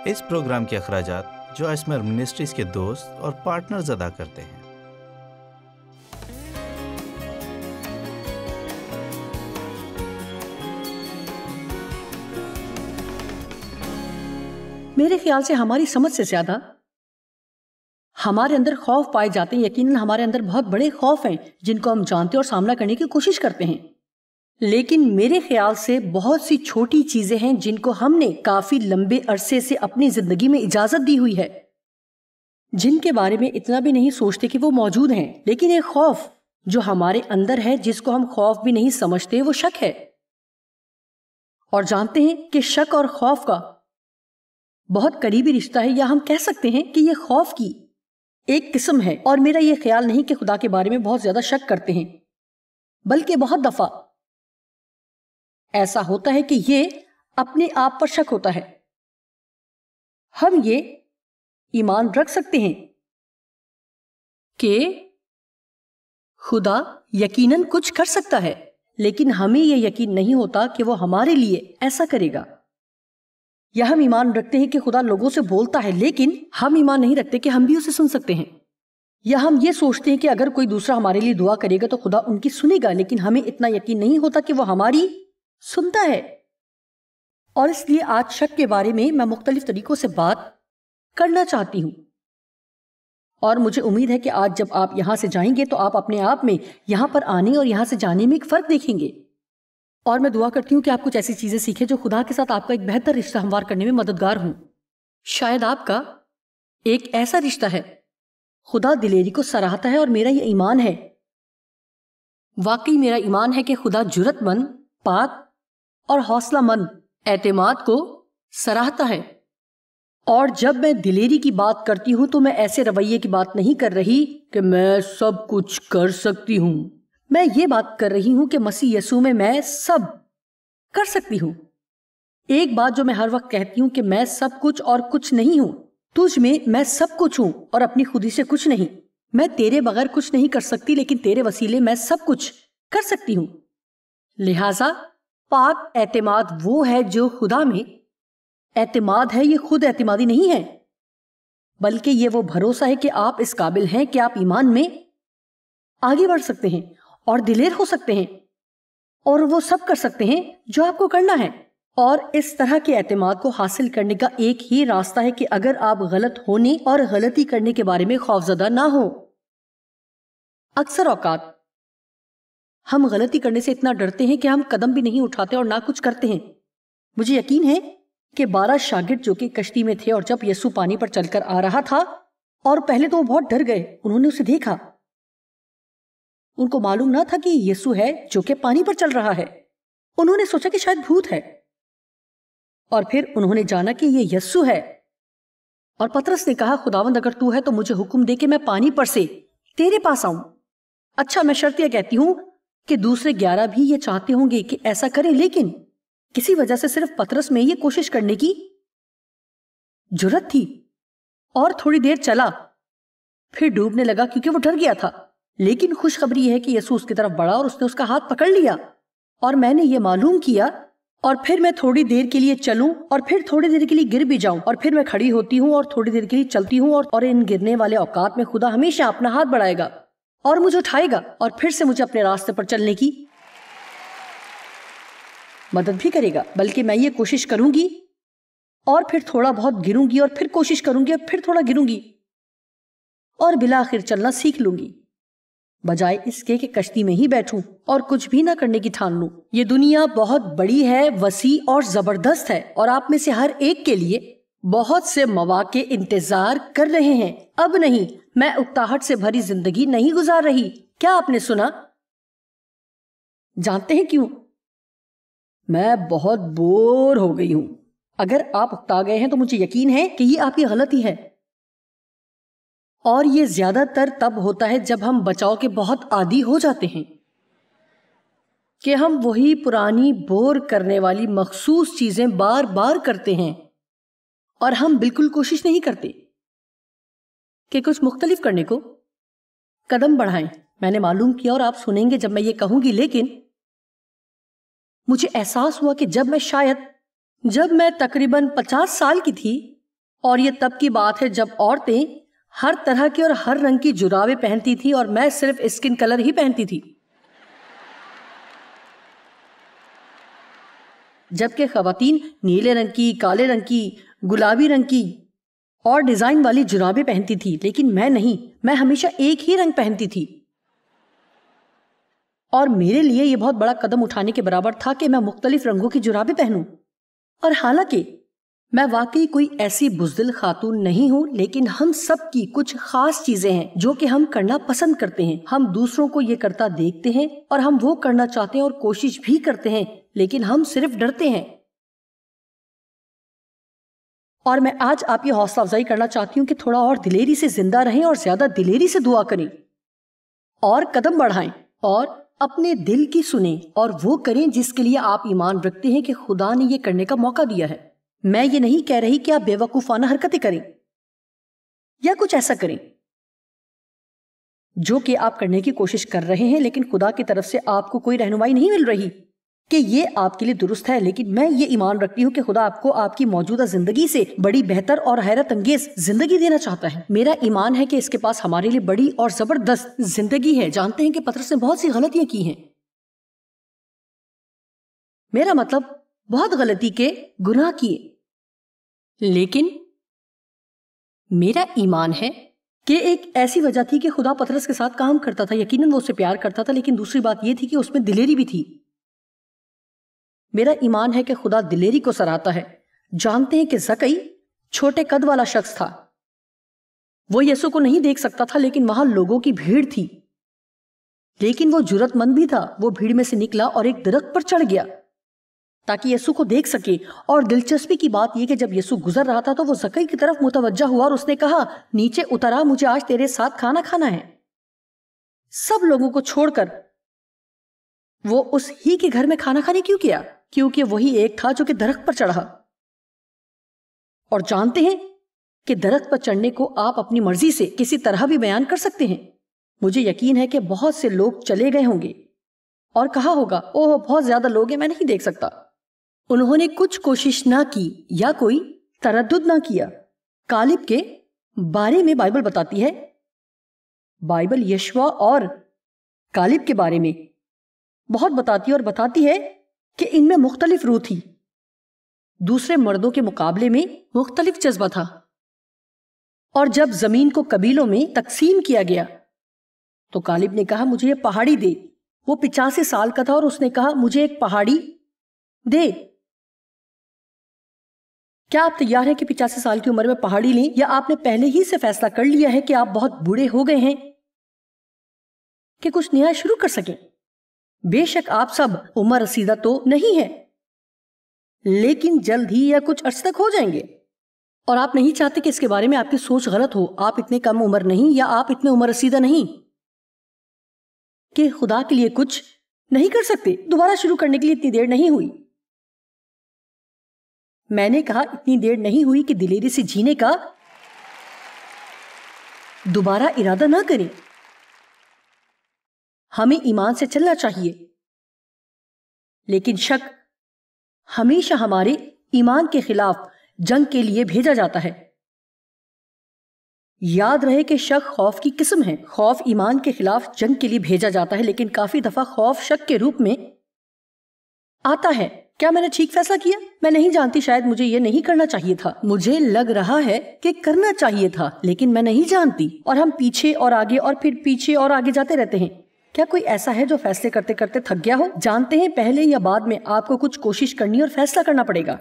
اس programme کے اخراجات جو اسمر منسٹریز کے دوست اور پارٹنرز ادا کرتے ہیں۔ میرے خیال سے ہماری سمجھ سے زیادہ ہمارے اندر خوف پائے جاتے ہیں۔ یقیناً ہمارے اندر بہت بڑے خوف ہیں جن کو ہم جانتے اور سامنا کرنے کی کوشش کرتے ہیں، لیکن میرے خیال سے بہت سی چھوٹی چیزیں ہیں جن کو ہم نے کافی لمبے عرصے سے اپنی زندگی میں اجازت دی ہوئی ہے، جن کے بارے میں اتنا بھی نہیں سوچتے کہ وہ موجود ہیں، لیکن ایک خوف جو ہمارے اندر ہے جس کو ہم خوف بھی نہیں سمجھتے وہ شک ہے، اور جانتے ہیں کہ شک اور خوف کا بہت قریبی رشتہ ہے، یا ہم کہہ سکتے ہیں کہ یہ خوف کی ایک قسم ہے۔ اور میرا یہ خیال نہیں کہ خدا کے بارے میں بہت زیادہ شک کرتے ہیں، بلکہ بہت دفعہ ایسا ہوتا ہے کہ یہ اپنے آپ پر شک ہوتا ہے۔ ہم یہ ایمان رکھ سکتے ہیں کہ خدا یقیناً کچھ کر سکتا ہے، لیکن ہمیں یہ یقین نہیں ہوتا کہ وہ ہمارے لیے ایسا کرے گا۔ یا ہم ایمان رکھتے ہیں کہ خدا لوگوں سے بولتا ہے، لیکن ہم ایمان نہیں رکھتے کہ ہم بھی اسے سن سکتے ہیں۔ یا ہم یہ سوچتے ہیں کہ اگر کوئی دوسرا ہمارے لیے دعا کرے گا تو خدا ان کی سنے گا، لیکن ہمیں اتنا یقین نہیں ہوتا کہ وہ ہماری سنتا ہے۔ اور اس لیے آج شک کے بارے میں مختلف طریقوں سے بات کرنا چاہتی ہوں، اور مجھے امید ہے کہ آج جب آپ یہاں سے جائیں گے تو آپ اپنے آپ میں یہاں پر آنے اور یہاں سے جانے میں ایک فرق دیکھیں گے، اور میں دعا کرتی ہوں کہ آپ کچھ ایسی چیزیں سیکھیں جو خدا کے ساتھ آپ کا ایک بہتر رشتہ ہموار کرنے میں مددگار ہوں۔ شاید آپ کا ایک ایسا رشتہ ہے، خدا دلیری کو سراہتا ہے، اور میرا یہ ایمان ہے، واقعی میرا ایمان ہے کہ خدا جرت مند، پاک اور حوصلہ مند اعتماد کو سراہتا ہے۔ اور جب میں دلیری کی بات کرتی ہوں تو میں ایسے رویے کی بات نہیں کر رہی کہ میں سب کچھ کر سکتی ہوں، میں یہ بات کر رہی ہوں کہ مسیح یسوع میں سب کر سکتی ہوں۔ ایک بات جو میں ہر وقت کہتی ہوں کہ میں سب کچھ اور کچھ نہیں ہوں، تجھ میں سب کچھ ہوں اور اپنی خودی سے کچھ نہیں۔ میں تیرے بغیر کچھ نہیں کر سکتی، لیکن تیرے وسیلے میں سب کچھ کر سکتی ہوں۔ لہٰذا پاک اعتماد وہ ہے جو خدا میں اعتماد ہے، یہ خود اعتمادی نہیں ہے، بلکہ یہ وہ بھروسہ ہے کہ آپ اس قابل ہیں کہ آپ ایمان میں آگے بڑھ سکتے ہیں اور دلیر ہو سکتے ہیں، اور وہ سب کر سکتے ہیں جو آپ کو کرنا ہے۔ اور اس طرح کے اعتماد کو حاصل کرنے کا ایک ہی راستہ ہے کہ اگر آپ غلط ہونے اور غلطی کرنے کے بارے میں خوفزدہ نہ ہو۔ اکثر اوقات ہم غلطی کرنے سے اتنا ڈرتے ہیں کہ ہم قدم بھی نہیں اٹھاتے اور نہ کچھ کرتے ہیں۔ مجھے یقین ہے کہ 12 شاگرد جو کہ کشتی میں تھے، اور جب یسوع پانی پر چل کر آ رہا تھا، اور پہلے تو وہ بہت ڈر گئے، انہوں نے اسے دیکھا، ان کو معلوم نہ تھا کہ یسوع ہے جو کہ پانی پر چل رہا ہے، انہوں نے سوچا کہ شاید بھوت ہے، اور پھر انہوں نے جانا کہ یہ یسوع ہے۔ اور پطرس نے کہا، خداوند اگر تو ہے تو مجھے حکم دے کہ میں پانی پر سے تیرے پاس آؤں۔ اچھا، میں شرط یہ کہتی ہوں کہ دوسرے 11 بھی یہ چاہتے ہوں گے کہ ایسا کریں، لیکن کسی وجہ سے صرف پطرس میں یہ کوشش کرنے کی جرت تھی، اور تھوڑی دیر چلا، پھر ڈوبنے لگا کیونکہ وہ ڈر گیا تھا۔ لیکن خوشخبری یہ ہے کہ یسوع اس کی طرف بڑھا اور اس نے اس کا ہاتھ پکڑ لیا، اور میں نے یہ معلوم کیا، اور پھر میں تھوڑی دیر کے لیے چلوں اور پھر تھوڑی دیر کے لیے گر بھی جاؤں، اور پھر میں کھڑی ہوتی ہوں اور تھوڑی دیر کے لیے چلتی ہوں، اور ان گرنے والے اوقات میں خدا ہمیشہ اپنا ہاتھ بڑھائے گا اور مجھے اٹھائے گا، اور پھر سے مجھے اپنے راستے پر چلنے کی مدد بھی کرے گا۔ بلکہ میں یہ کوشش کروں گی اور پھر تھوڑا بہت گروں گی، اور پھر کوشش کروں گی اور پھر تھوڑا گروں گی، اور بالآخر چلنا سیکھ لوں گی، بجائے اس کے کہ کشتی میں ہی بیٹھوں اور کچھ بھی نہ کرنے کی ٹھان لوں۔ یہ دنیا بہت بڑی ہے، وسیع اور زبردست ہے، اور آپ میں سے ہر ایک کے لیے بہت سے مواقع انتظار کر رہے ہیں۔ اب نہیں، میں اکتاہٹ سے بھری زندگی نہیں گزار رہی۔ کیا آپ نے سنا؟ جانتے ہیں کیوں؟ میں بہت بور ہو گئی ہوں۔ اگر آپ اکتا گئے ہیں تو مجھے یقین ہے کہ یہ آپ کی غلطی ہے، اور یہ زیادہ تر تب ہوتا ہے جب ہم بچاؤ کے بہت عادی ہو جاتے ہیں، کہ ہم وہی پرانی بور کرنے والی مخصوص چیزیں بار بار کرتے ہیں، اور ہم بالکل کوشش نہیں کرتے کہ کچھ مختلف کرنے کو قدم بڑھائیں۔ میں نے معلوم کیا، اور آپ سنیں گے جب میں یہ کہوں گی، لیکن مجھے احساس ہوا کہ جب میں تقریباً 50 سال کی تھی اور یہ تب کی بات ہے جب عورتیں ہر طرح کی اور ہر رنگ کی جرابیں پہنتی تھی اور میں صرف اسکن کلر ہی پہنتی تھی، جبکہ خواتین نیلے رنگ کی، کالے رنگ کی، گلابی رنگ کی اور ڈیزائن والی جرابیں پہنتی تھی، لیکن میں نہیں، میں ہمیشہ ایک ہی رنگ پہنتی تھی۔ اور میرے لیے یہ بہت بڑا قدم اٹھانے کے برابر تھا کہ میں مختلف رنگوں کی جرابیں پہنوں۔ اور حالانکہ میں واقعی کوئی ایسی بزدل خاتون نہیں ہوں، لیکن ہم سب کی کچھ خاص چیزیں ہیں جو کہ ہم کرنا پسند کرتے ہیں۔ ہم دوسروں کو یہ کرتا دیکھتے ہیں اور ہم وہ کرنا چاہتے ہیں اور کوشش بھی کرتے ہیں، لیکن ہم صرف ڈرتے ہیں۔ اور میں آج آپ کی حوصلہ افزائی کرنا چاہتی ہوں کہ تھوڑا اور دلیری سے زندہ رہیں اور زیادہ دلیری سے دعا کریں اور قدم بڑھائیں اور اپنے دل کی سنیں اور وہ کریں جس کے لیے آپ ایمان رکھتے ہیں کہ خدا نے یہ کرنے کا موقع دیا ہے۔ میں یہ نہیں کہہ رہی کہ آپ بے وقوفانہ حرکتیں کریں یا کچھ ایسا کریں جو کہ آپ کرنے کی کوشش کر رہے ہیں، لیکن خدا کی طرف سے آپ کو کوئی رہنمائی نہیں مل رہی کہ یہ آپ کے لیے درست ہے۔ لیکن میں یہ ایمان رکھتی ہوں کہ خدا آپ کو آپ کی موجودہ زندگی سے بڑی بہتر اور حیرت انگیز زندگی دینا چاہتا ہے۔ میرا ایمان ہے کہ اس کے پاس ہمارے لیے بڑی اور زبردست زندگی ہے۔ جانتے ہیں کہ پطرس نے بہت سی غلطیاں کی ہیں، میرا مطلب بہت غلطی کے گناہ کیے، لیکن میرا ایمان ہے کہ ایک ایسی وجہ تھی کہ خدا پطرس کے ساتھ کام کرتا تھا۔ یقیناً وہ اسے پیار کرتا تھا، لیکن دوسری بات یہ تھی کہ اس میں دلیری بھی تھی۔ میرا ایمان ہے کہ خدا دلیری کو سراہتا ہے۔ جانتے ہیں کہ زکئی چھوٹے قد والا شخص تھا، وہ یسوع کو نہیں دیکھ سکتا تھا، لیکن وہاں لوگوں کی بھیڑ تھی، لیکن وہ جرأت مند بھی تھا۔ وہ بھیڑ میں سے نکلا اور ایک درخت پر چڑھ گیا تاکہ یسوع کو دیکھ سکے۔ اور دلچسپی کی بات یہ کہ جب یسوع گزر رہا تھا تو وہ زکئی کی طرف متوجہ ہوا اور اس نے کہا، نیچے اترا، مجھے آج تیرے ساتھ کھانا کھانا ہے۔ سب لوگوں کو چھوڑ کر وہ اس ہی کے گھر میں کھانا کھانے کیوں کیا؟ کیونکہ وہی ایک تھا جو کہ درخت پر چڑھا۔ اور جانتے ہیں کہ درخت پر چڑھنے کو آپ اپنی مرضی سے کسی طرح بھی بیان کر سکتے ہیں۔ مجھے یقین ہے کہ بہت سے لوگ چلے گئے ہوں گے اور کہا ہوگا، اوہ بہت زیادہ لوگ ہیں، میں نہیں دیکھ سکتا۔ انہوں نے کچھ کوشش نہ کی یا کوئی تردد نہ کیا۔ کالب کے بارے میں بائبل بتاتی ہے، بائبل یشوع اور کالب کے بارے میں بہت بتاتی ہے اور بتاتی ہے کہ ان میں مختلف روح تھی، دوسرے مردوں کے مقابلے میں مختلف جذبہ تھا۔ اور جب زمین کو قبیلوں میں تقسیم کیا گیا تو کالب نے کہا، مجھے یہ پہاڑی دے۔ وہ 85 سال کا تھا اور اس نے کہا، مجھے ایک پہاڑی دے۔ کیا آپ تیار ہیں کہ 85 سال کی عمر میں پہاڑی لیں، یا آپ نے پہلے ہی سے فیصلہ کر لیا ہے کہ آپ بہت بوڑھے ہو گئے ہیں کہ کچھ نیا شروع کر سکیں؟ بے شک آپ سب عمر رسیدہ تو نہیں ہے، لیکن جلد ہی یا کچھ عرصے تک ہو جائیں گے، اور آپ نہیں چاہتے کہ اس کے بارے میں آپ کی سوچ غلط ہو۔ آپ اتنے کم عمر نہیں یا آپ اتنے عمر رسیدہ نہیں کہ خدا کے لیے کچھ نہیں کر سکتے۔ دوبارہ شروع کرنے کے لیے اتنی دیر نہیں ہوئی۔ میں نے کہا اتنی دیر نہیں ہوئی کہ دلیری سے جینے کا دوبارہ ارادہ نہ کریں۔ ہمیں ایمان سے چلنا چاہیے، لیکن شک ہمیشہ ہمارے ایمان کے خلاف جنگ کے لیے بھیجا جاتا ہے۔ یاد رہے کہ شک خوف کی قسم ہے۔ خوف ایمان کے خلاف جنگ کے لیے بھیجا جاتا ہے، لیکن کافی دفعہ خوف شک کے روپ میں آتا ہے۔ کیا میں نے ٹھیک فیصلہ کیا؟ میں نہیں جانتی، شاید مجھے یہ نہیں کرنا چاہیے تھا۔ مجھے لگ رہا ہے کہ کرنا چاہیے تھا، لیکن میں نہیں جانتی۔ اور ہم پیچھے اور آگے اور پھر پیچھے اور آگے جاتے رہتے ہیں۔ کیا کوئی ایسا ہے جو فیصلے کرتے کرتے تھک گیا ہو؟ جانتے ہیں پہلے یا بعد میں آپ کو کچھ کوشش کرنی اور فیصلہ کرنا پڑے گا،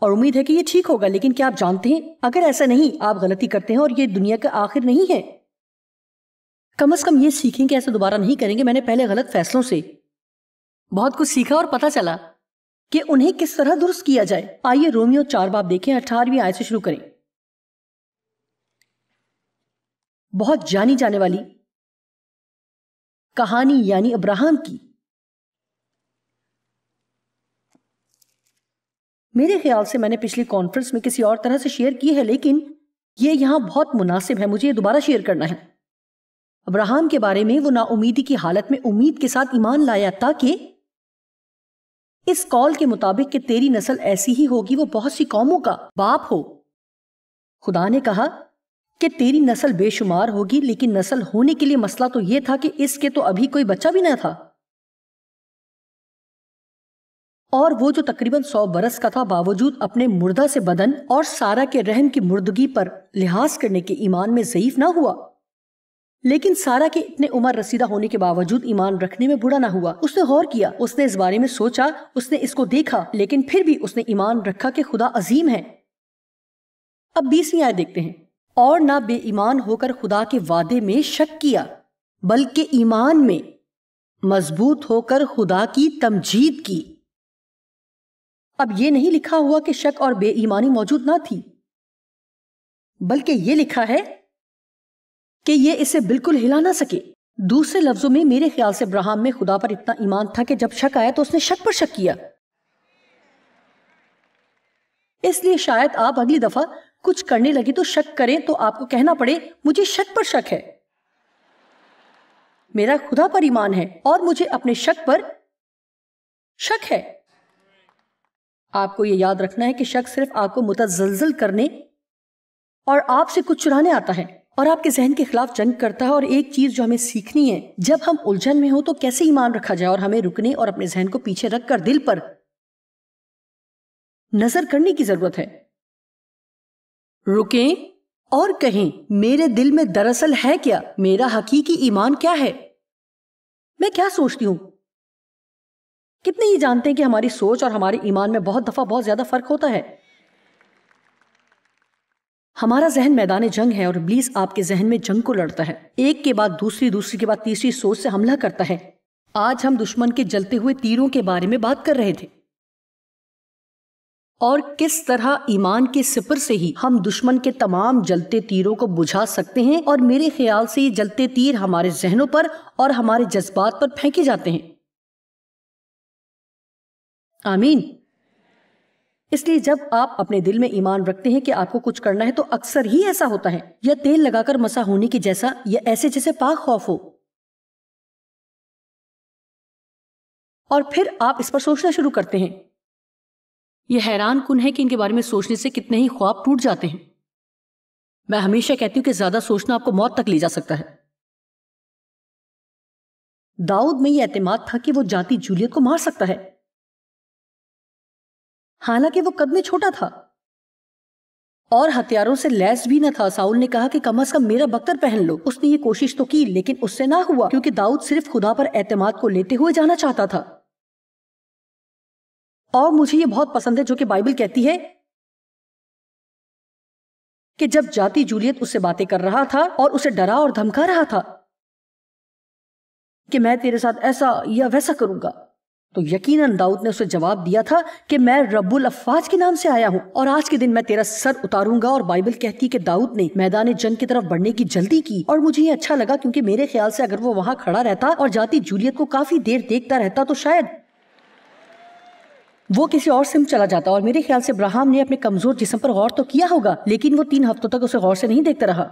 اور امید ہے کہ یہ ٹھیک ہوگا۔ لیکن کیا آپ جانتے ہیں اگر ایسا نہیں، آپ غلطی کرتے ہیں اور یہ دنیا کا آخر نہیں ہے۔ کم از کم یہ سیکھیں کہ ایسا دوبارہ نہیں کریں گے۔ میں نے پہلے غلط فیصلوں سے بہت کچھ سیکھا اور پتہ چلا کہ انہیں کس طرح درست کیا جائے۔ آئیے رومیو 4 باب دیکھیں، 18ویں آیت سے شروع کریں۔ بہت جانی جانے والی کہانی یعنی ابراہم کی۔ میرے خیال سے میں نے پچھلی کانفرنس میں کسی اور طرح سے شیئر کی ہے، لیکن یہ یہاں بہت مناسب ہے، مجھے یہ دوبارہ شیئر کرنا ہے۔ ابراہم کے بارے میں وہ نا امیدی کی حالت میں امید کے ساتھ ایمان لایا تاکہ اس قول کے مطابق کہ تیری نسل ایسی ہی ہوگی، وہ بہت سی قوموں کا باپ ہو۔ خدا نے کہا کہ تیری نسل بے شمار ہوگی، لیکن نسل ہونے کے لیے مسئلہ تو یہ تھا کہ اس کے تو ابھی کوئی بچہ بھی نہ تھا، اور وہ جو تقریباً 100 برس کا تھا، باوجود اپنے مردہ سے بدن اور سارا کے رحم کی مردگی پر لحاظ کرنے کے ایمان میں ضعیف نہ ہوا، لیکن سارا کے اتنے عمر رسیدہ ہونے کے باوجود ایمان رکھنے میں بوڑھا نہ ہوا۔ اس نے غور کیا، اس نے اس بارے میں سوچا، اس نے اس کو دیکھا، لیکن پھر بھی اس نے ایمان رکھا کہ خدا عظیم ہے۔ اب 20ویں آیت دیکھتے ہیں۔ اور نہ بے ایمان ہو کر خدا کے وعدے میں شک کیا، بلکہ ایمان میں مضبوط ہو کر خدا کی تمجید کی۔ اب یہ نہیں لکھا ہوا کہ شک اور بے ایمانی موجود نہ تھی، بلکہ یہ لکھا ہے کہ یہ اسے بالکل ہلا نہ سکے۔ دوسرے لفظوں میں میرے خیال سے ابراہیم میں خدا پر اتنا ایمان تھا کہ جب شک آیا تو اس نے شک پر شک کیا۔ اس لیے شاید آپ اگلی دفعہ کچھ کرنے لگے تو شک کریں تو آپ کو کہنا پڑے مجھے شک پر شک ہے، میرا خدا پر ایمان ہے اور مجھے اپنے شک پر شک ہے۔ آپ کو یہ یاد رکھنا ہے کہ شک صرف آپ کو متزلزل کرنے اور آپ سے کچھ چرانے آتا ہے اور آپ کے ذہن کے خلاف جنگ کرتا ہے۔ اور ایک چیز جو ہمیں سیکھنی ہے، جب ہم الجھن میں ہو تو کیسے ایمان رکھا جائے، اور ہمیں رکنے اور اپنے ذہن کو پیچھے رکھ کر دل پر نظر کرنے کی ضرورت ہے۔ رکیں اور کہیں میرے دل میں دراصل ہے کیا، میرا حقیقی ایمان کیا ہے، میں کیا سوچتی ہوں۔ کتنے یہ جانتے ہیں کہ ہماری سوچ اور ہمارے ایمان میں بہت دفعہ بہت زیادہ فرق ہوتا ہے۔ ہمارا ذہن میدان جنگ ہے اور ابلیس آپ کے ذہن میں جنگ کو لڑتا ہے، ایک کے بعد دوسری، دوسری کے بعد تیسری سوچ سے حملہ کرتا ہے۔ آج ہم دشمن کے جلتے ہوئے تیروں کے بارے میں بات کر رہے تھے، اور کس طرح ایمان کے سپر سے ہی ہم دشمن کے تمام جلتے تیروں کو بجھا سکتے ہیں، اور میرے خیال سے یہ جلتے تیر ہمارے ذہنوں پر اور ہمارے جذبات پر پھینکے جاتے ہیں۔ آمین۔ اس لیے جب آپ اپنے دل میں ایمان رکھتے ہیں کہ آپ کو کچھ کرنا ہے تو اکثر ہی ایسا ہوتا ہے، یا تیل لگا کر مسا ہونے کی جیسا، یا ایسے جیسے پاک خوف ہو، اور پھر آپ اس پر سوچنا شروع کرتے ہیں۔ یہ حیران کن ہے کہ ان کے بارے میں سوچنے سے کتنے ہی خواب ٹوٹ جاتے ہیں۔ میں ہمیشہ کہتی ہوں کہ زیادہ سوچنا آپ کو موت تک لے جا سکتا ہے۔ داؤد میں یہ اعتماد تھا کہ وہ جاتی جولیت کو مار سکتا ہے، حالانکہ وہ قد میں چھوٹا تھا اور ہتھیاروں سے لیس بھی نہ تھا۔ ساؤل نے کہا کہ کم از کم میرا بختر پہن لو۔ اس نے یہ کوشش تو کی، لیکن اس سے نہ ہوا، کیونکہ داؤد صرف خدا پر اعتماد کو لیتے ہوئے جانا چاہتا تھا۔ اور مجھے یہ بہت پسند ہے جو کہ بائبل کہتی ہے کہ جب جاتی جولیت اس سے باتیں کر رہا تھا اور اسے ڈرا اور دھمکا رہا تھا کہ میں تیرے ساتھ ایسا یا ویسا کروں گا، تو یقیناً داؤد نے اسے جواب دیا تھا کہ میں رب الافواج کے نام سے آیا ہوں اور آج کے دن میں تیرا سر اتاروں گا۔ اور بائبل کہتی کہ داؤد نے میدان جنگ کی طرف بڑھنے کی جلدی کی، اور مجھے یہ اچھا لگا کیونکہ میرے خیال سے اگر وہ وہاں کھڑا رہتا اور جاتی جولیت کو کافی دیر دیکھتا رہتا تو شاید وہ کسی اور سمت چلا جاتا۔ اور میرے خیال سے ابراہیم نے اپنے کمزور جسم پر غور تو کیا ہوگا، لیکن وہ 3 ہفتوں تک اسے غور سے نہیں دیکھتا رہا۔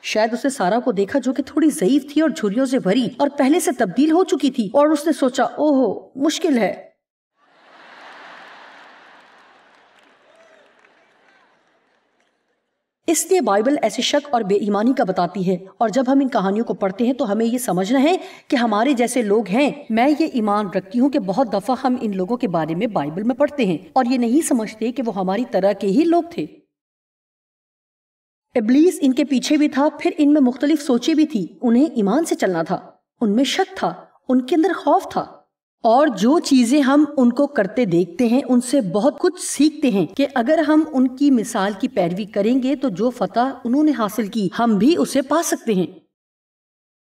شاید اس نے سارا کو دیکھا جو کہ تھوڑی ضعیف تھی اور جھریوں سے بھری اور پہلے سے تبدیل ہو چکی تھی، اور اس نے سوچا اوہو مشکل ہے۔ اس لیے بائبل ایسے شک اور بے ایمانی کا بتاتی ہے، اور جب ہم ان کہانیوں کو پڑھتے ہیں تو ہمیں یہ سمجھنا ہے کہ ہمارے جیسے لوگ ہیں۔ میں یہ ایمان رکھتی ہوں کہ بہت دفعہ ہم ان لوگوں کے بارے میں بائبل میں پڑھتے ہیں اور یہ نہیں سمجھتے کہ وہ ہماری طرح کے ہی لوگ تھے۔ ابلیس ان کے پیچھے بھی تھا، پھر ان میں مختلف سوچیں بھی تھی۔ انہیں ایمان سے چلنا تھا، ان میں شک تھا، ان کے اندر خوف تھا، اور جو چیزیں ہم ان کو کرتے دیکھتے ہیں ان سے بہت کچھ سیکھتے ہیں کہ اگر ہم ان کی مثال کی پیروی کریں گے تو جو فتح انہوں نے حاصل کی ہم بھی اسے پا سکتے ہیں۔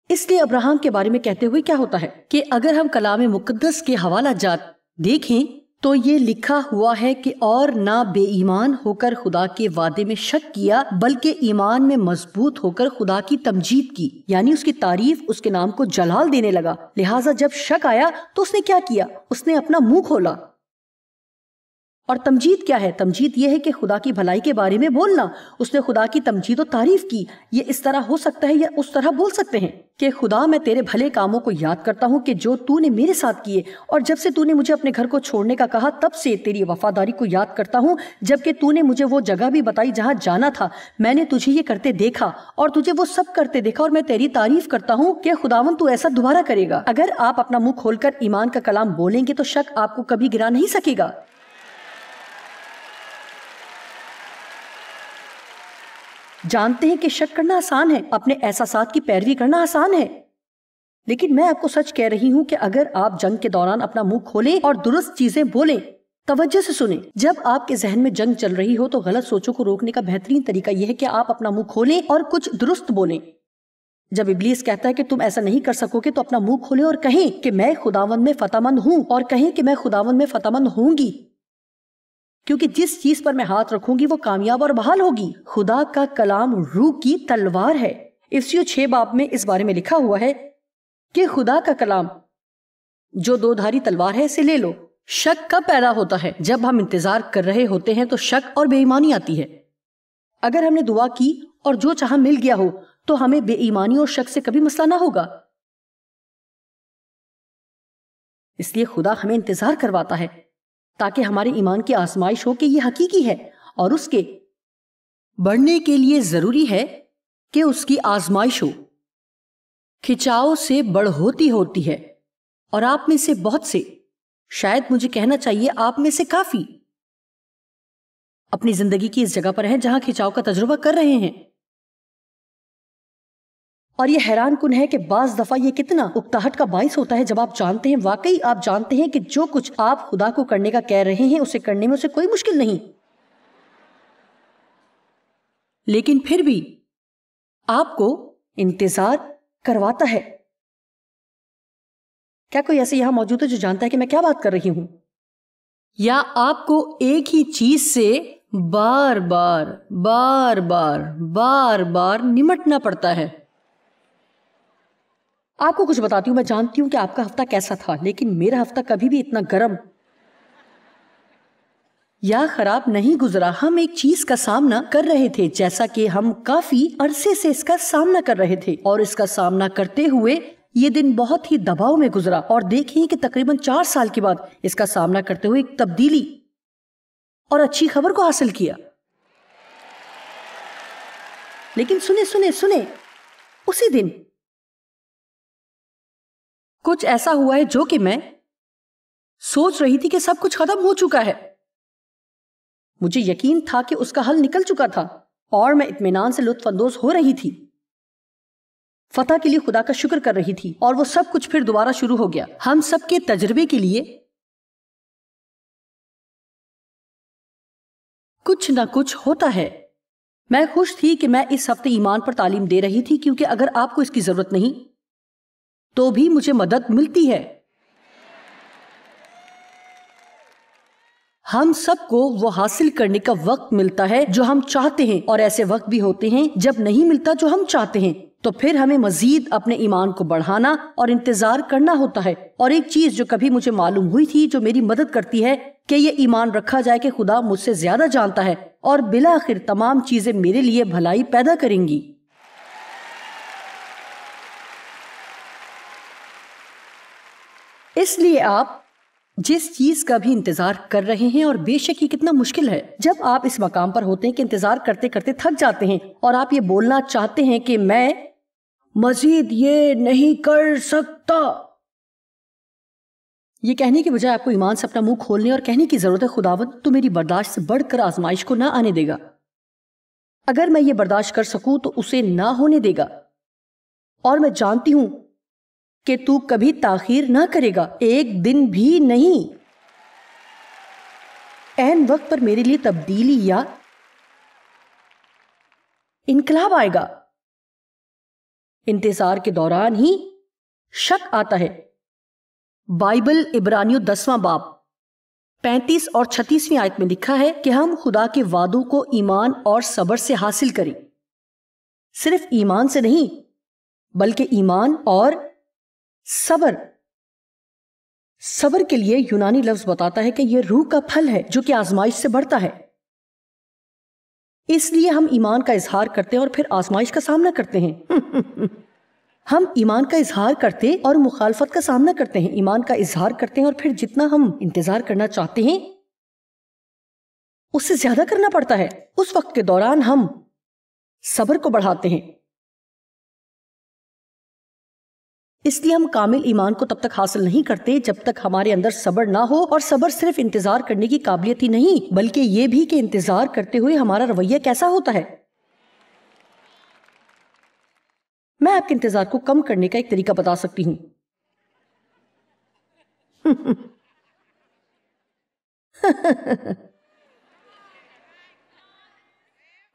اس لیے ابراہیم کے بارے میں کہتے ہوئے کیا ہوتا ہے کہ اگر ہم کلام مقدس کے حوالہ جات دیکھیں تو یہ لکھا ہوا ہے کہ اور نہ بے ایمان ہو کر خدا کے وعدے میں شک کیا، بلکہ ایمان میں مضبوط ہو کر خدا کی تمجید کی، یعنی اس کی تعریف، اس کے نام کو جلال دینے لگا۔ لہٰذا جب شک آیا تو اس نے کیا کیا؟ اس نے اپنا منہ کھولا اور تمجید کیا ہے؟ تمجید یہ ہے کہ خدا کی بھلائی کے بارے میں بولنا. اس نے خدا کی تمجید و تعریف کی. یہ اس طرح ہو سکتا ہے یا اس طرح بول سکتے ہیں کہ خدا میں تیرے بھلے کاموں کو یاد کرتا ہوں کہ جو تو نے میرے ساتھ کیے، اور جب سے تو نے مجھے اپنے گھر کو چھوڑنے کا کہا تب سے تیری وفاداری کو یاد کرتا ہوں. جبکہ تو نے مجھے وہ جگہ بھی بتائی جہاں جانا تھا، میں نے تجھے یہ کرتے دیکھا اور تجھے وہ سب کرتے دیکھا، اور میں تیری تعریف کرتا ہوں کہ خداوند تو ایسا دوبارہ کرے گا. اگر آپ اپنا منہ کھول کر ایمان کا کلام بولیں گے تو شک آپ کو کبھی گرا نہیں سکے گا. جانتے ہیں کہ شک کرنا آسان ہے، اپنے احساسات کی پیروی کرنا آسان ہے، لیکن میں آپ کو سچ کہہ رہی ہوں کہ اگر آپ جنگ کے دوران اپنا منہ کھولیں اور درست چیزیں بولیں، توجہ سے سنیں. جب آپ کے ذہن میں جنگ چل رہی ہو تو غلط سوچوں کو روکنے کا بہترین طریقہ یہ ہے کہ آپ اپنا منہ کھولیں اور کچھ درست بولیں. جب ابلیس کہتا ہے کہ تم ایسا نہیں کر سکو گے تو اپنا منہ کھولیں اور کہیں کہ میں خداوند میں فتح مند ہوں، اور کہیں کہ میں خداوند میں فتح مند ہوں گی، کیونکہ جس چیز پر میں ہاتھ رکھوں گی وہ کامیاب اور بحال ہوگی. خدا کا کلام روح کی تلوار ہے. افسیوں 6 باب میں اس بارے میں لکھا ہوا ہے کہ خدا کا کلام جو 2 دھاری تلوار ہے اسے لے لو. شک کب پیدا ہوتا ہے؟ جب ہم انتظار کر رہے ہوتے ہیں تو شک اور بے ایمانی آتی ہے. اگر ہم نے دعا کی اور جو چاہا مل گیا ہو تو ہمیں بے ایمانی اور شک سے کبھی مسئلہ نہ ہوگا. اس لیے خدا ہمیں انتظار کرواتا ہے تاکہ ہمارے ایمان کی آزمائش ہو کہ یہ حقیقی ہے، اور اس کے بڑھنے کے لیے ضروری ہے کہ اس کی آزمائش ہو. کھچاؤ سے بڑھوتی ہوتی ہے، اور آپ میں سے بہت سے، شاید مجھے کہنا چاہیے آپ میں سے کافی، اپنی زندگی کی اس جگہ پر ہیں جہاں کھچاؤ کا تجربہ کر رہے ہیں. اور یہ حیران کن ہے کہ بعض دفعہ یہ کتنا اکتاہٹ کا باعث ہوتا ہے جب آپ جانتے ہیں، واقعی آپ جانتے ہیں کہ جو کچھ آپ خدا کو کرنے کا کہہ رہے ہیں اسے کرنے میں اسے کوئی مشکل نہیں، لیکن پھر بھی آپ کو انتظار کرواتا ہے. کیا کوئی ایسے یہاں موجود ہے جو جانتا ہے کہ میں کیا بات کر رہی ہوں؟ یا آپ کو ایک ہی چیز سے بار بار بار بار بار بار نمٹنا پڑتا ہے؟ آپ کو کچھ بتاتی ہوں. میں جانتی ہوں کہ آپ کا ہفتہ کیسا تھا، لیکن میرا ہفتہ کبھی بھی اتنا گرم یا خراب نہیں گزرا. ہم ایک چیز کا سامنا کر رہے تھے جیسا کہ ہم کافی عرصے سے اس کا سامنا کر رہے تھے، اور اس کا سامنا کرتے ہوئے یہ دن بہت ہی دباؤ میں گزرا. اور دیکھیں کہ تقریباً 4 سال کے بعد اس کا سامنا کرتے ہوئے ایک تبدیلی اور اچھی خبر کو حاصل کیا. لیکن سنیں اسی دن کچھ ایسا ہوا ہے جو کہ میں سوچ رہی تھی کہ سب کچھ ختم ہو چکا ہے. مجھے یقین تھا کہ اس کا حل نکل چکا تھا، اور میں اطمینان سے لطف اندوز ہو رہی تھی، فتح کے لیے خدا کا شکر کر رہی تھی، اور وہ سب کچھ پھر دوبارہ شروع ہو گیا. ہم سب کے تجربے کے لیے کچھ نہ کچھ ہوتا ہے. میں خوش تھی کہ میں اس ہفتے ایمان پر تعلیم دے رہی تھی، کیونکہ اگر آپ کو اس کی ضرورت نہیں تو بھی مجھے مدد ملتی ہے. ہم سب کو وہ حاصل کرنے کا وقت ملتا ہے جو ہم چاہتے ہیں، اور ایسے وقت بھی ہوتے ہیں جب نہیں ملتا جو ہم چاہتے ہیں. تو پھر ہمیں مزید اپنے ایمان کو بڑھانا اور انتظار کرنا ہوتا ہے. اور ایک چیز جو کبھی مجھے معلوم ہوئی تھی جو میری مدد کرتی ہے کہ یہ ایمان رکھا جائے کہ خدا مجھ سے زیادہ جانتا ہے، اور بالآخر تمام چیزیں میرے لیے بھلائی پیدا کریں گی. اس لیے آپ جس چیز کا بھی انتظار کر رہے ہیں، اور بے شک یہ کتنا مشکل ہے جب آپ اس مقام پر ہوتے ہیں کہ انتظار کرتے کرتے تھک جاتے ہیں، اور آپ یہ بولنا چاہتے ہیں کہ میں مزید یہ نہیں کر سکتا. یہ کہنے کے بجائے آپ کو ایمان سے اپنا منہ کھولنے اور کہنے کی ضرورت ہے، خداوند تو میری برداشت سے بڑھ کر آزمائش کو نہ آنے دے گا. اگر میں یہ برداشت کر سکوں تو اسے نہ ہونے دے گا، اور میں جانتی ہوں کہ تو کبھی تاخیر نہ کرے گا، ایک دن بھی نہیں. عین وقت پر میرے لیے تبدیلی یا انقلاب آئے گا. انتظار کے دوران ہی شک آتا ہے. بائبل عبرانیوں 10واں باب 35 اور 36ویں آیت میں لکھا ہے کہ ہم خدا کے وعدوں کو ایمان اور صبر سے حاصل کریں. صرف ایمان سے نہیں بلکہ ایمان اور صبر صبر کے لیے یونانی لفظ بتاتا ہے کہ یہ روح کا پھل ہے جو کہ آزمائش سے بڑھتا ہے. اس لیے ہم ایمان کا اظہار کرتے ہیں اور پھر آزمائش کا سامنا کرتے ہیں. ہم ایمان کا اظہار کرتے اور مخالفت کا سامنا کرتے ہیں. ایمان کا اظہار کرتے ہیں اور پھر جتنا ہم انتظار کرنا چاہتے ہیں اس سے زیادہ کرنا پڑتا ہے. اس وقت کے دوران ہم صبر کو بڑھاتے ہیں. اس لیے ہم کامل ایمان کو تب تک حاصل نہیں کرتے جب تک ہمارے اندر صبر نہ ہو. اور صبر صرف انتظار کرنے کی قابلیت ہی نہیں بلکہ یہ بھی کہ انتظار کرتے ہوئے ہمارا رویہ کیسا ہوتا ہے. میں آپ کے انتظار کو کم کرنے کا ایک طریقہ بتا سکتی ہوں.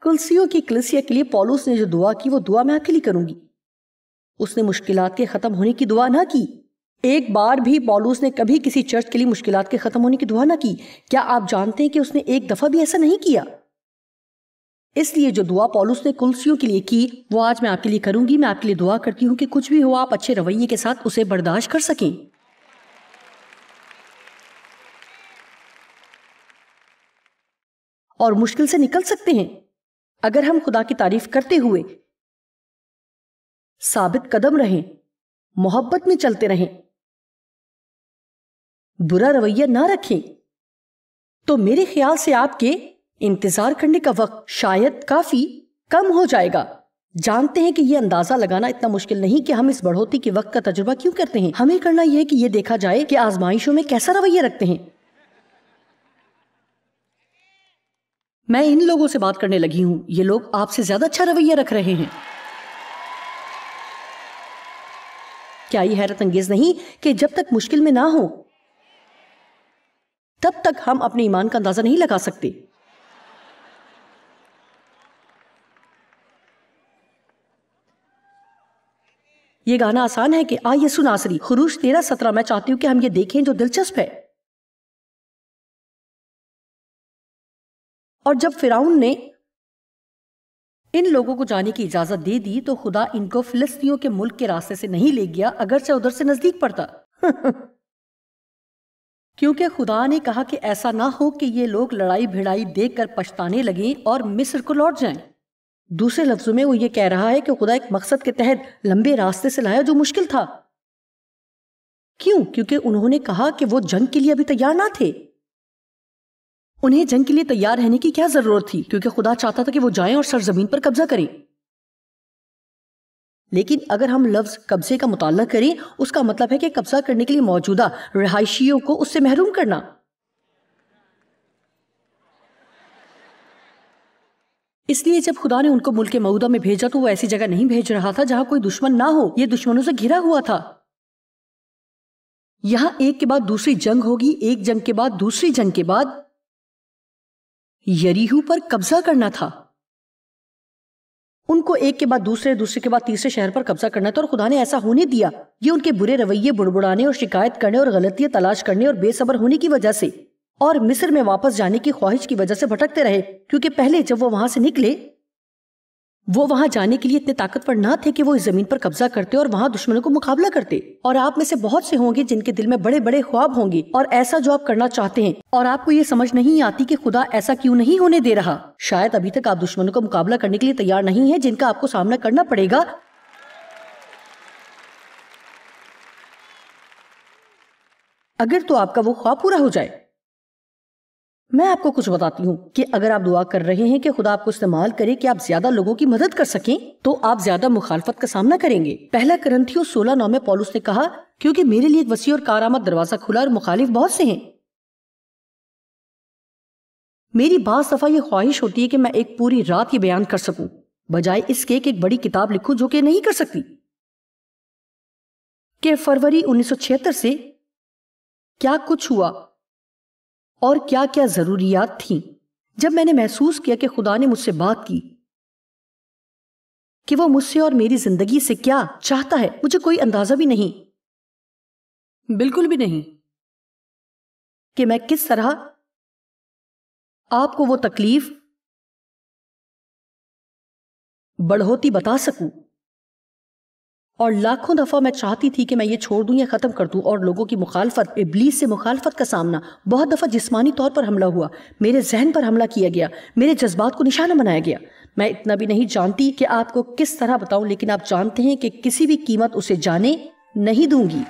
کلسیوں کی کلیسیا کے لیے پولس نے جو دعا کی وہ دعا میں آپ کے لیے کروں گی. اس نے مشکلات کے ختم ہونے کی دعا نہ کی. ایک بار بھی پولس نے کبھی کسی چرچ کے لیے مشکلات کے ختم ہونے کی دعا نہ کی. کیا آپ جانتے ہیں کہ اس نے ایک دفعہ بھی ایسا نہیں کیا؟ اس لیے جو دعا پولس نے کلسیوں کے لیے کی وہ آج میں آپ کے لیے کروں گی. میں آپ کے لیے دعا کرتی ہوں کہ کچھ بھی ہو آپ اچھے رویے کے ساتھ اسے برداشت کر سکیں. اور مشکل سے نکل سکتے ہیں اگر ہم خدا کی تعریف کرتے ہوئے ثابت قدم رہیں، محبت میں چلتے رہیں، برا رویہ نہ رکھیں. تو میرے خیال سے آپ کے انتظار کرنے کا وقت شاید کافی کم ہو جائے گا. جانتے ہیں کہ یہ اندازہ لگانا اتنا مشکل نہیں کہ ہم اس بڑھوتی کے وقت کا تجربہ کیوں کرتے ہیں. ہمیں کرنا یہ ہے کہ یہ دیکھا جائے کہ آزمائشوں میں کیسا رویہ رکھتے ہیں. میں ان لوگوں سے بات کرنے لگی ہوں. یہ لوگ آپ سے زیادہ اچھا رویہ رکھ رہے ہیں. کیا یہ حیرت انگیز نہیں کہ جب تک مشکل میں نہ ہو تب تک ہم اپنے ایمان کا اندازہ نہیں لگا سکتے. یہ گانا آسان ہے کہ آ یسوع ناصری. خروج 13:17. میں چاہتی ہوں کہ ہم یہ دیکھیں جو دلچسپ ہے. اور جب فرعون نے ان لوگوں کو جانے کی اجازت دے دی تو خدا ان کو فلسطینیوں کے ملک کے راستے سے نہیں لے گیا اگرچہ ادھر سے نزدیک پڑتا. کیونکہ خدا نے کہا کہ ایسا نہ ہو کہ یہ لوگ لڑائی بھڑائی دیکھ کر پچھتانے لگیں اور مصر کو لوٹ جائیں. دوسرے لفظوں میں وہ یہ کہہ رہا ہے کہ خدا ایک مقصد کے تحت لمبے راستے سے لایا جو مشکل تھا. کیوں؟ کیونکہ انہوں نے کہا کہ وہ جنگ کے لیے ابھی تیار نہ تھے. انہیں جنگ کے لیے تیار رہنے کی کیا ضرورت تھی؟ کیونکہ خدا چاہتا تھا کہ وہ جائیں اور سرزمین پر قبضہ کریں. لیکن اگر ہم لفظ قبضے کا مطالعہ کریں اس کا مطلب ہے کہ قبضہ کرنے کے لیے موجودہ رہائشیوں کو اس سے محروم کرنا. اس لیے جب خدا نے ان کو ملک موعودہ میں بھیجا تو وہ ایسی جگہ نہیں بھیج رہا تھا جہاں کوئی دشمن نہ ہو. یہ دشمنوں سے گھرا ہوا تھا. یہاں ایک کے بعد دوسری جنگ ہوگی، ایک جنگ کے بعد دوسری جنگ کے بعد یریہو پر قبضہ کرنا تھا. ان کو ایک کے بعد دوسرے کے بعد تیسرے شہر پر قبضہ کرنا تھا اور خدا نے ایسا ہونے دیا. یہ ان کے برے رویے، بڑبڑانے اور شکایت کرنے اور غلطیاں تلاش کرنے اور بے صبر ہونے کی وجہ سے اور مصر میں واپس جانے کی خواہش کی وجہ سے بھٹکتے رہے. کیونکہ پہلے جب وہ وہاں سے نکلے وہ وہاں جانے کے لیے اتنے طاقتور نہ تھے کہ وہ اس زمین پر قبضہ کرتے اور وہاں دشمنوں کو مقابلہ کرتے. اور آپ میں سے بہت سے ہوں گے جن کے دل میں بڑے بڑے خواب ہوں گے اور ایسا جو آپ کرنا چاہتے ہیں اور آپ کو یہ سمجھ نہیں آتی کہ خدا ایسا کیوں نہیں ہونے دے رہا. شاید ابھی تک آپ دشمنوں کو مقابلہ کرنے کے لیے تیار نہیں ہیں جن کا آپ کو سامنا کرنا پڑے گا. اگر تو آپ کا وہ خواب پورا ہو جائے. میں آپ کو کچھ بتاتی ہوں کہ اگر آپ دعا کر رہے ہیں کہ خدا آپ کو استعمال کرے کہ آپ زیادہ لوگوں کی مدد کر سکیں تو آپ زیادہ مخالفت کا سامنا کریں گے. پہلا کرنتھیوں 16:9 میں پولس نے کہا کیونکہ میرے لیے ایک وسیع اور کارآمد دروازہ کھلا اور مخالف بہت سے ہیں. میری بعض دفعہ یہ خواہش ہوتی ہے کہ میں ایک پوری رات یہ بیان کر سکوں بجائے اس کے کہ ایک بڑی کتاب لکھوں جو کہ نہیں کر سکتی. کہ فروری 1976 سے کیا کچھ ہوا اور کیا کیا ضروریات تھیں جب میں نے محسوس کیا کہ خدا نے مجھ سے بات کی کہ وہ مجھ سے اور میری زندگی سے کیا چاہتا ہے. مجھے کوئی اندازہ بھی نہیں، بالکل بھی نہیں، کہ میں کس طرح آپ کو وہ تکلیف بڑھوتی بتا سکوں اور لاکھوں دفعہ میں چاہتی تھی کہ میں یہ چھوڑ دوں یا ختم کر دوں، اور لوگوں کی مخالفت، ابلیس سے مخالفت کا سامنا، بہت دفعہ جسمانی طور پر حملہ ہوا، میرے ذہن پر حملہ کیا گیا، میرے جذبات کو نشانہ بنایا گیا۔ میں اتنا بھی نہیں جانتی کہ آپ کو کس طرح بتاؤں، لیکن آپ جانتے ہیں کہ کسی بھی قیمت اسے جانے نہیں دوں گی۔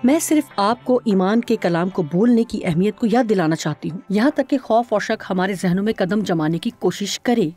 میں صرف آپ کو ایمان کے کلام کو بولنے کی اہمیت کو یاد دلانا چاہتی ہوں، یہاں تک کہ خوف اور شک ہمارے ذہنوں میں قدم جمانے کی کوشش کرے۔